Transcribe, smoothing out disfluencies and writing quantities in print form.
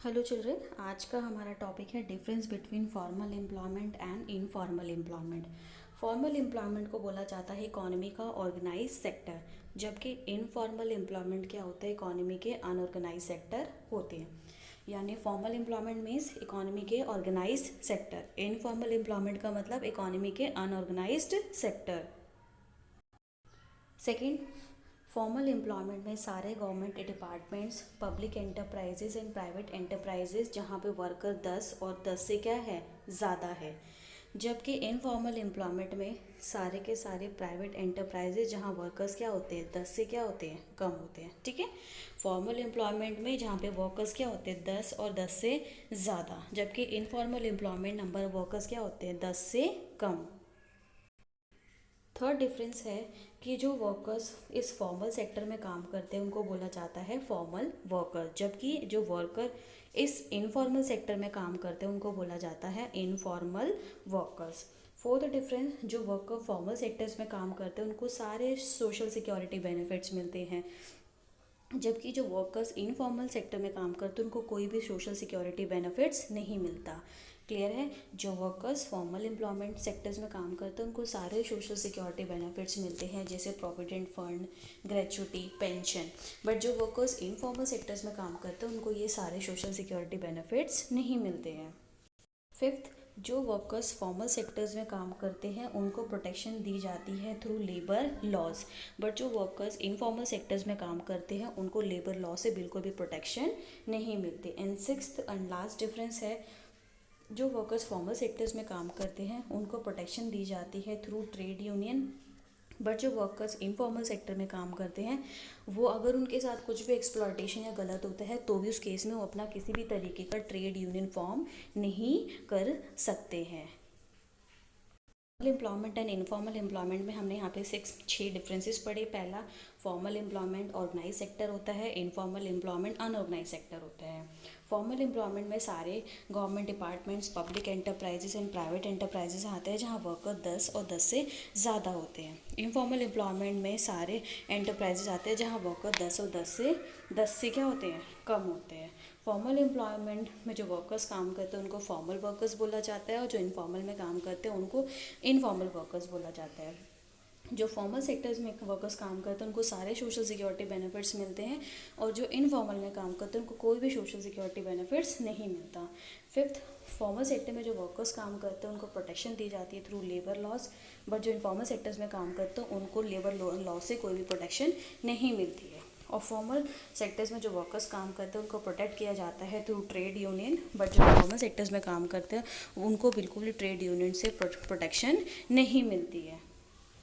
Hello children, आज का हमारा टॉपिक है difference between formal employment and informal employment. Formal employment को बोला जाता है इकोनॉमी का ऑर्गेनाइज सेक्टर, जबकि इनफॉर्मल एम्प्लॉयमेंट क्या होता है, इकोनॉमी के अनऑर्गेनाइज सेक्टर होते हैं। यानी फॉर्मल एम्प्लॉयमेंट मीन्स इकोनॉमी के ऑर्गेनाइज सेक्टर, इनफॉर्मल एम्प्लॉयमेंट का मतलब इकोनॉमी के unorganised sector. Second, formal employment में सारे government departments, public enterprises and private enterprises जहाँ पे वर्कर 10 और 10 से क्या है, ज़्यादा है। जबकि इनफॉर्मल एम्प्लॉयमेंट में सारे के सारे प्राइवेट एंटरप्राइजेज जहाँ वर्कर्स क्या होते हैं, 10 से क्या होते हैं, कम होते हैं। ठीक है। फॉर्मल एम्प्लॉयमेंट में जहाँ पे वर्कर्स क्या होते हैं, 10 और 10 से ज़्यादा, जबकि informal employment number of workers क्या होते हैं, 10 से कम। थर्ड डिफरेंस है कि जो वर्कर्स इस फॉर्मल सेक्टर में काम करते हैं उनको बोला जाता है फॉर्मल वर्कर, जबकि जो वर्कर इस इनफॉर्मल सेक्टर में काम करते हैं उनको बोला जाता है इनफॉर्मल वर्कर्स। फोर्थ डिफरेंस, जो वर्कर फॉर्मल सेक्टर्स में काम करते हैं उनको सारे सोशल सिक्योरिटी बेनिफिट्स मिलते हैं, जबकि जो वर्कर्स इनफॉर्मल सेक्टर में काम करते हैं उनको कोई भी सोशल सिक्योरिटी बेनिफिट्स नहीं मिलता। क्लियर है। जो वर्कर्स फॉर्मल एम्प्लॉयमेंट सेक्टर्स में काम करते हैं उनको सारे सोशल सिक्योरिटी बेनिफिट्स मिलते हैं, जैसे provident fund, gratuity, pension. But जो वर्कर्स इनफॉर्मल सेक्टर्स में काम करते हैं उनको ये सारे सोशल सिक्योरिटी बेनिफिट्स नहीं मिलते हैं। फिफ्थ, जो वर्कर्स फॉर्मल सेक्टर्स में काम करते हैं उनको प्रोटेक्शन दी जाती है थ्रू लेबर लॉज, बट जो वर्कर्स इनफॉर्मल सेक्टर्स में काम करते हैं उनको लेबर लॉ से बिल्कुल भी प्रोटेक्शन नहीं मिलती। And sixth and last difference है, जो वर्कर्स फॉर्मल सेक्टर्स में काम करते हैं उनको प्रोटेक्शन दी जाती है थ्रू ट्रेड यूनियन, बट जो वर्कर्स इनफॉर्मल सेक्टर में काम करते हैं वो अगर उनके साथ कुछ भी एक्सप्लॉयटेशन या गलत होता है तो भी उस केस में वो अपना किसी भी तरीके का ट्रेड यूनियन फॉर्म नहीं कर सकते हैं। एम्प्लॉयमेंट एंड इनफॉर्मल एम्प्लॉयमेंट में हमने यहाँ पे 6 डिफरेंसेस पढ़े। पहला, फॉर्मल एम्प्लॉयमेंट ऑर्गेनाइज सेक्टर होता है, इनफॉर्मल एम्प्लॉयमेंट अनऑर्गेनाइज सेक्टर होता है। फॉर्मल एम्प्लॉयमेंट में सारे government departments, public enterprises and private enterprises आते हैं जहाँ वर्कर 10 और 10 से ज़्यादा होते हैं। इनफॉर्मल एम्प्लॉयमेंट में सारे एंटरप्राइजेस आते हैं जहाँ वर्कर 10 और 10 से क्या होते हैं, कम होते हैं। फॉर्मल एम्प्लॉयमेंट में जो वर्कर्स काम करते हैं उनको फॉर्मल वर्कर्स बोला जाता है, और जो इनफॉर्मल में काम करते हैं उनको इनफॉर्मल वर्कर्स बोला जाता है। जो फॉर्मल सेक्टर्स में वर्कर्स काम करते हैं उनको सारे सोशल सिक्योरिटी बेनिफिट्स मिलते हैं, और जो इनफॉर्मल में काम करते हैं उनको कोई भी सोशल सिक्योरिटी बेनिफिट्स नहीं मिलता। फिफ्थ, फॉर्मल सेक्टर में जो वर्कर्स काम करते हैं उनको प्रोटेक्शन दी जाती है थ्रू लेबर लॉज, बट जो इनफॉर्मल सेक्टर्स में काम करते हैं उनको लेबर लॉ से कोई भी प्रोटेक्शन नहीं मिलती है। और फॉर्मल सेक्टर्स में जो वर्कर्स काम करते हैं उनको प्रोटेक्ट किया जाता है थ्रू ट्रेड यूनियन, बट जो फॉर्मल सेक्टर्स में काम करते हैं उनको बिल्कुल भी ट्रेड यूनियन से प्रोटेक्शन नहीं मिलती है।